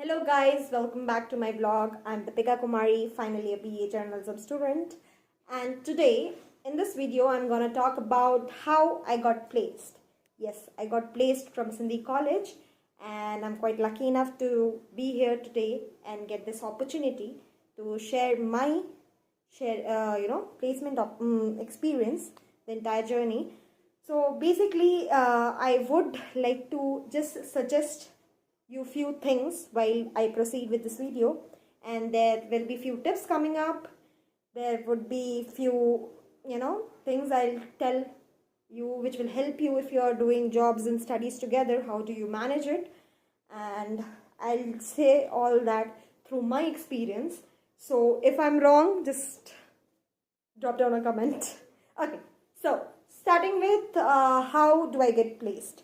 Hello guys, welcome back to my blog. I'm Deepika Kumari, finally a BA journalism student. And today, in this video, I'm going to talk about how I got placed. Yes, I got placed from Sindhi College and I'm quite lucky enough to be here today and get this opportunity to share my placement experience, the entire journey. So basically, I would like to just suggest you few things while I proceed with this video, and there will be few tips coming up. There would be few things I'll tell you which will help you if you are doing jobs and studies together. How do you manage it? And I'll say all that through my experience. So if I'm wrong, just drop down a comment. Okay, so starting with how do I get placed?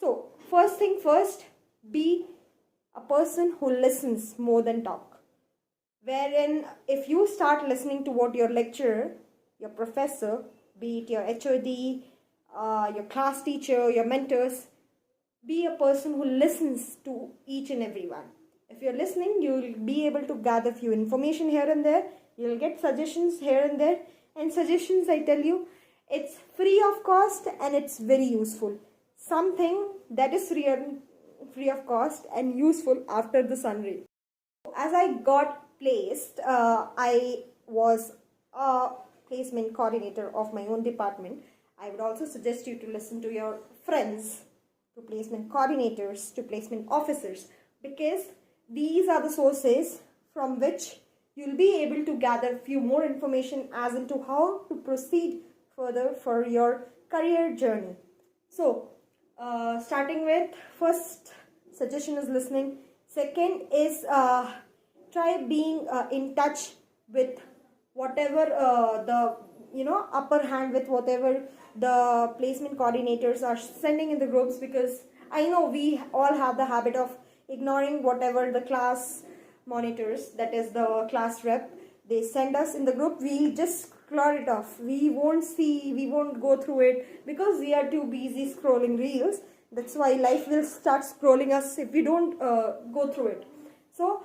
So first thing first, be a person who listens more than talk. Wherein if you start listening to what your lecturer, your professor, be it your HOD, your class teacher, your mentors, be a person who listens to each and everyone. If you're listening, you'll be able to gather few information here and there. You'll get suggestions here and there. And suggestions, I tell you, it's free of cost and it's very useful. Something that is free of cost and useful after the sunray. As I got placed, I was a placement coordinator of my own department. I would also suggest you to listen to your friends, to placement coordinators, to placement officers, because these are the sources from which you'll be able to gather few more information as into how to proceed further for your career journey. So, starting with first suggestion is listening. Second is try being in touch with whatever the upper hand with whatever the placement coordinators are sending in the groups, because I know we all have the habit of ignoring whatever the class monitors, that is the class rep, they send us in the group. We just clear it off. We won't go through it because we are too busy scrolling reels. That's why life will start scrolling us if we don't go through it. So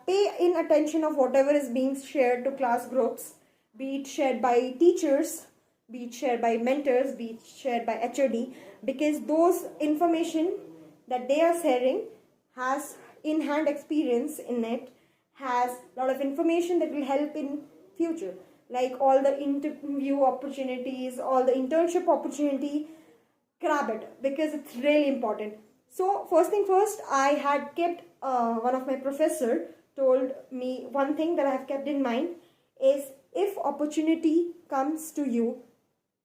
pay in attention of whatever is being shared to class groups, be it shared by teachers, be it shared by mentors, be it shared by HOD, because those information that they are sharing has in-hand experience in it, has a lot of information that will help in future, like all the interview opportunities, all the internship opportunity. Grab it because it's really important. So first thing first, I had kept one of my professor told me one thing that I have kept in mind is, if opportunity comes to you,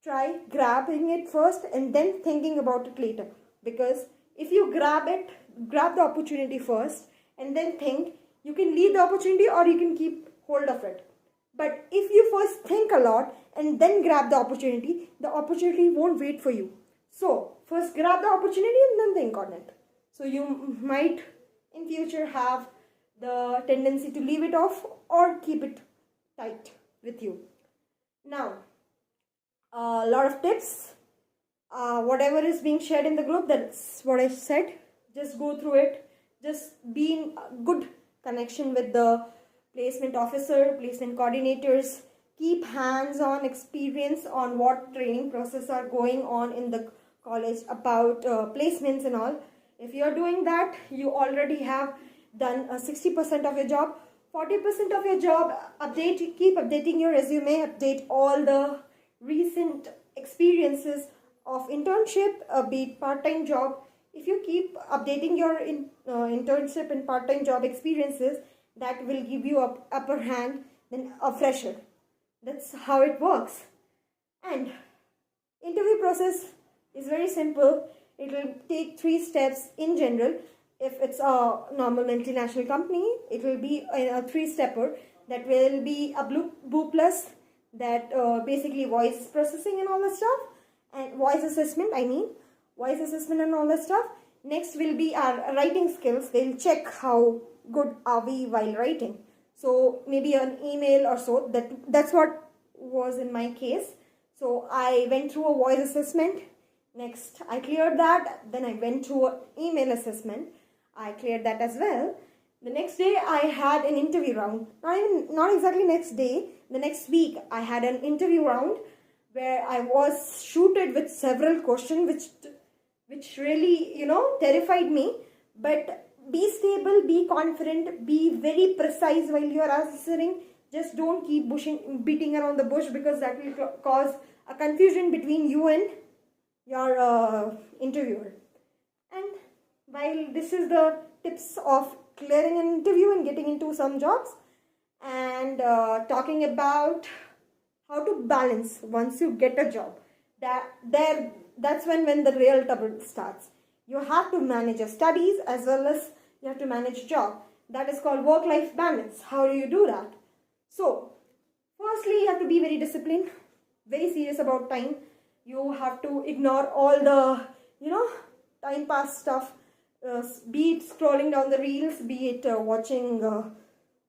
try grabbing it first and then thinking about it later. Because if you grab the opportunity first and then think, you can leave the opportunity or you can keep hold of it. But if you first think a lot and then grab the opportunity won't wait for you. So first grab the opportunity and then think on it. So you might in future have the tendency to leave it off or keep it tight with you. Now, a lot of tips. Whatever is being shared in the group, that's what I said. Just go through it. Just be in good connection with the placement officer, placement coordinators. Keep hands-on experience on what training process are going on in the college about placements and all. If you are doing that, you already have done 60% of your job. 40% of your job, keep updating your resume, update all the recent experiences of internship, be it part-time job. If you keep updating your internship and part-time job experiences, that will give you an upper hand than a fresher. That's how it works. And interview process is very simple. It will take 3 steps in general. If it's a normal multinational company, it will be a 3-stepper. That will be a Blue Plus, that basically voice processing and all that stuff, and voice assessment and all that stuff. Next will be our writing skills. They'll check how good are we while writing. So maybe an email or so. That's what was in my case. So I went through a voice assessment. Next, I cleared that. Then I went through an email assessment. I cleared that as well. The next day I had an interview round. Not exactly next day. The next week I had an interview round where I was shooted with several questions which really, terrified me. But be stable, be confident, be very precise while you are answering. Just don't keep beating around the bush, because that will cause a confusion between you and your interviewer. And while this is the tips of clearing an interview and getting into some jobs, and talking about how to balance once you get a job, that's when the real trouble starts. You have to manage your studies as well as you have to manage a job. That is called work-life balance. How do you do that? So, firstly, you have to be very disciplined, very serious about time. You have to ignore all the, time pass stuff, be it scrolling down the reels, be it watching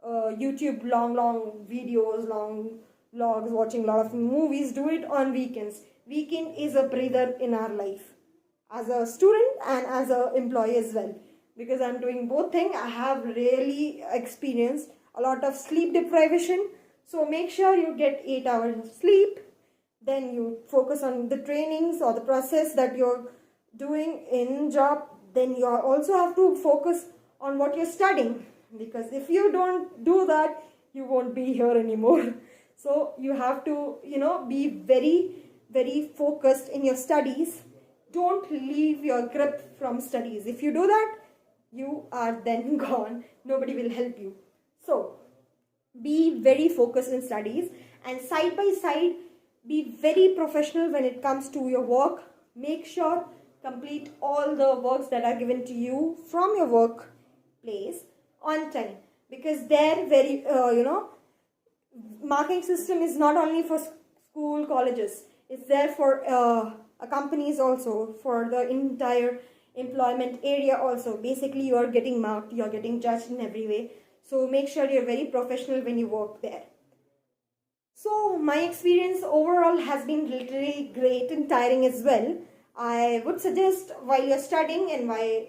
YouTube long videos, long vlogs, watching a lot of movies. Do it on weekends. Weekend is a breather in our life as a student and as an employee as well, because I'm doing both things. I have really experienced a lot of sleep deprivation. So make sure you get 8 hours of sleep. Then you focus on the trainings or the process that you're doing in job. Then you also have to focus on what you're studying, because if you don't do that, you won't be here anymore. So you have to, be very, very focused in your studies. Don't leave your grip from studies. If you do that, you are then gone. Nobody will help you. So be very focused in studies, and side by side, be very professional when it comes to your work. Make sure complete all the works that are given to you from your workplace on time, because their very marking system is not only for school, colleges. It's there for companies also, for the entire employment area also. Basically, you are getting marked, you are getting judged in every way. So make sure you're very professional when you work there. So my experience overall has been literally great and tiring as well. I would suggest, while you're studying, and why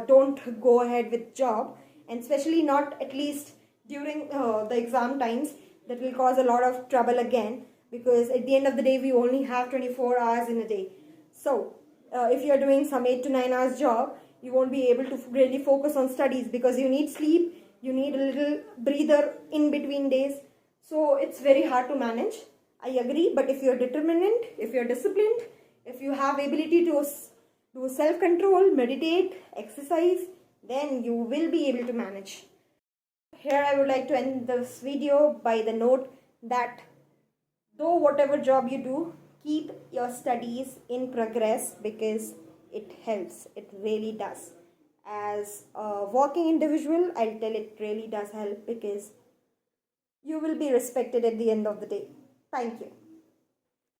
don't go ahead with job, and especially not at least during the exam times. That will cause a lot of trouble again, because at the end of the day we only have 24 hours in a day. So if you're doing some 8 to 9 hours job, you won't be able to really focus on studies, because you need sleep, you need a little breather in between days. So it's very hard to manage. I agree, but if you're determined, if you're disciplined, if you have ability to do self-control, meditate, exercise, then you will be able to manage. Here I would like to end this video by the note that though whatever job you do, keep your studies in progress, because it helps. It really does. As a working individual, I'll tell it really does help, because you will be respected at the end of the day. Thank you.